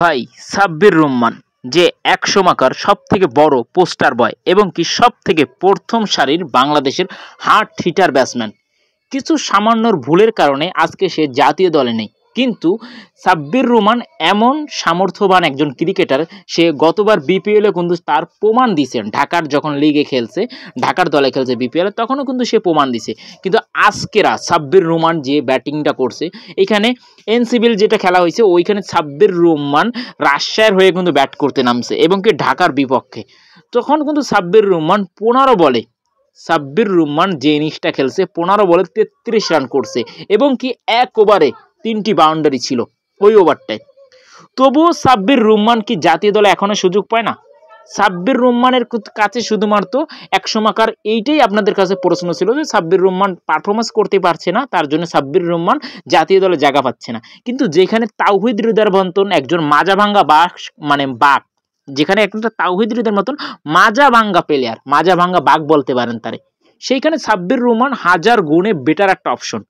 ভাই সাব্বির রহমান যে একসময়কার সব থেকে বড় পোস্টার বয় এবং কি সব থেকে প্রথম সারির বাংলাদেশের হার্ড হিটার ব্যাটসম্যান কিছু সামান্যর ভুলের কারণে আজকে সে জাতীয় দলে নেই। কিন্তু সাব্বির রহমান এমন সামর্থ্যবান একজন ক্রিকেটার, সে গতবার বিপিএলে কিন্তু তার প্রমাণ দিয়েছেন। ঢাকার যখন লিগে খেলছে, ঢাকার দলে খেলছে বিপিএলে, তখনও কিন্তু সে প্রমাণ দিছে। কিন্তু আজকেরা সাব্বির রহমান যে ব্যাটিংটা করছে, এখানে এনসিবিএল যেটা খেলা হয়েছে ওইখানে সাব্বির রহমান রাজশাহীর হয়ে কিন্তু ব্যাট করতে নামছে এবং কি ঢাকার বিপক্ষে। তখন কিন্তু সাব্বির রহমান যে ইনিংসটা খেলছে 15 বলে 33 রান করছে এবং কি এক ওভারে 3টি বাউন্ডারি ছিল ওই ওভারটায়। তবুও সাব্বির রহমান কি জাতীয় দলে এখনো সুযোগ পায় না? সাব্বির রহমানের কাছে শুধুমাত্র একসময়কার এইটাই আপনাদের কাছে প্রশ্ন ছিল যে সাব্বির রহমান পারফরমেন্স করতে পারছে না, তার জন্য সাব্বির রহমান জাতীয় দলে জায়গা পাচ্ছে না। কিন্তু যেখানে তাওহিদ হৃদয়ের মতন একজন মাজা ভাঙ্গা বাঘ, যেখানে একটা তাওহিদ হৃদয়ের মতন মাজা ভাঙ্গা প্লেয়ার, মাজা ভাঙ্গা বাঘ বলতে পারেন তারে, সেইখানে সাব্বির রহমান হাজার গুণে বেটার একটা অপশন।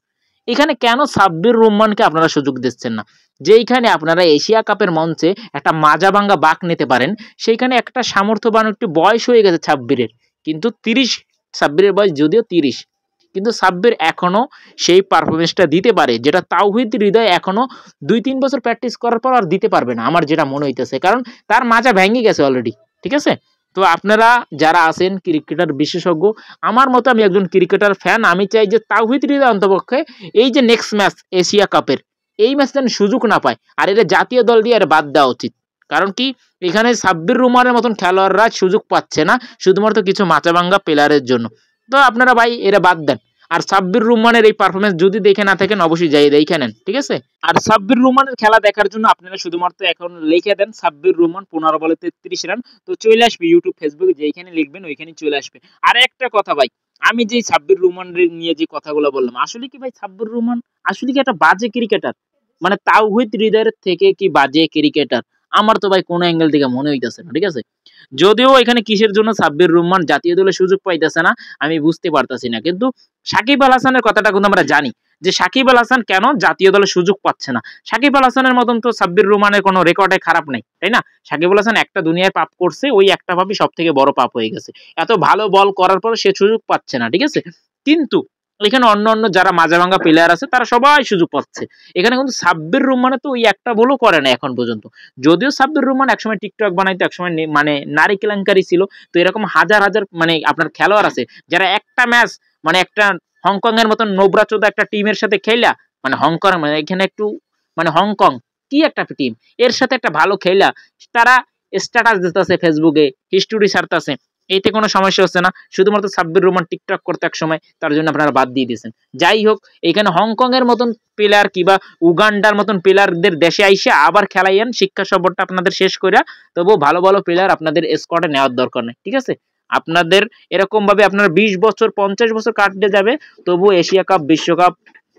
এখানে কেন সাব্বির রহমানকে আপনারা সুযোগ দিচ্ছেন না? যেইখানে আপনারা এশিয়া কাপের মঞ্চে একটা মাজা ভাঙ্গা বাঘ নিতে পারেন, সেইখানে একটা সামর্থ্যবান একটু বয়স হয়ে গেছে সাব্বিরের, কিন্তু 30, সাব্বিরের বয়স যদিও 30, কিন্তু সাব্বির এখনো সেই পারফরমেন্সটা দিতে পারে যেটা তাওহিদ হৃদয় এখনো 2-3 বছর প্র্যাকটিস করার পর আর দিতে পারবে না, আমার যেটা মনে হইতেছে। কারণ তার মাজা ভেঙে গেছে অলরেডি। ঠিক আছে, তো আপনারা যারা আছেন ক্রিকেটার বিশেষজ্ঞ, আমার মতো আমি একজন ক্রিকেটার ফ্যান, আমি চাই যে তাওহিদ হৃদয় অন্তপক্ষে এই যে নেক্সট ম্যাচ এশিয়া কাপের, এই ম্যাচ যেন সুযোগ না পায়, আর এটা জাতীয় দল দিয়ে আর বাদ দেওয়া উচিত। কারণ কি এখানে সাব্বির রহমানের মতন খেলোয়াড়রা সুযোগ পাচ্ছে না শুধুমাত্র কিছু মাচাভাঙ্গা প্লেয়ারের জন্য। তো আপনারা ভাই এরা বাদ দেন। আর সাব্বির রহমানের এই পারফরমেন্স যদি দেখে না থাকেন অবশ্যই যাই দেখে নেন, ঠিক আছে। আর সাব্বির রহমানের খেলা দেখার জন্য আপনারা শুধুমাত্র এখন লিখে দেন সাব্বির রহমান 15 বলে 33 রান, তো চলে আসবে ইউটিউব ফেসবুকে, যেখানে লিখবেন ওইখানে চলে আসবে। আর একটা কথা ভাই, আমি যে সাব্বির রহমান নিয়ে যে কথাগুলো বললাম, আসলে কি ভাই সাব্বির রহমান আসলে কি একটা বাজে ক্রিকেটার? মানে তাওহিদ হৃদয়ের থেকে কি বাজে ক্রিকেটার? আমার তো ভাই কোনো অ্যাঙ্গেল থেকে মনে হইতেছে না। ঠিক আছে, যদিও এখানে কিসের জন্য সাব্বির রহমান জাতীয় দলে সুযোগ পাইতেছে না আমি বুঝতে পারতাছি না, কিন্তু সাকিব আল হাসানের কথাটা কিন্তু আমরা জানি যে সাকিব আল হাসান কেন জাতীয় দলে সুযোগ পাচ্ছে না। সাকিব আল হাসানের মতন তো সাব্বির রহমানের কোনো রেকর্ডে খারাপ নেই, তাই না? সাকিব আল হাসান একটা দুনিয়ায় পাপ করছে, ওই একটা পাপই সব থেকে বড় পাপ হয়ে গেছে। এত ভালো বল করার পর সে সুযোগ পাচ্ছে না, ঠিক আছে। কিন্তু এখানে অন্য যারা মাজা ভাঙ্গা প্লেয়ার আছে তারা সবাই সুযোগ পাচ্ছে। এখানে কিন্তু সাব্বির রহমানে তো ওই একটা বলও করে না এখন পর্যন্ত। যদিও সাব্বির রহমান একসময় টিকটক বানাইতো, একসময় মানে নারী কেলেঙ্কারি ছিল, তো এরকম হাজার মানে আপনার খেলোয়াড় আছে যারা একটা ম্যাচ মানে একটা হংকং এর মতন নোবরাচোদা একটা টিমের সাথে খেলা, মানে হংকং মানে এখানে একটু মানে হংকং কি একটা টিম, এর সাথে একটা ভালো খেলা তারা স্ট্যাটাস দিতেছে ফেসবুকে, হিস্টোরি ছাড়তেছে, এইতে কোনো সমস্যা হচ্ছে না। শুধুমাত্র সাব্বির রহমান টিকটক করতে এক সময়, তার জন্য আপনারা বাদ দিয়ে দিয়েছেন। যাই হোক, এখানে হংকং এর মতন প্লেয়ার কিংবা উগান্ডার মতন প্লেয়ারদের দেশে আইসে আবার খেলাইয়েন, শিক্ষা সফরটা আপনাদের শেষ করে, তবুও ভালো ভালো প্লেয়ার আপনাদের স্কোয়াডে নেওয়ার দরকার নেই। ঠিক আছে, আপনাদের এরকম ভাবে আপনার 20 বছর 50 বছর কাটতে যাবে, তবু এশিয়া কাপ, বিশ্বকাপ,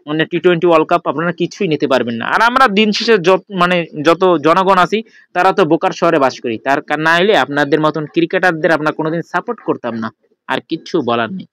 মানে টি-20 ওয়ার্ল্ড কাপ আপনারা কিছুই নিতে পারবেন না। আর আমরা দিন শেষে যত জনগণ আছি তারা তো বোকার শহরে বাস করি, তার না হলে আপনাদের মতন ক্রিকেটারদের আমরা কোনোদিন সাপোর্ট করতাম না। আর কিচ্ছু বলার নেই।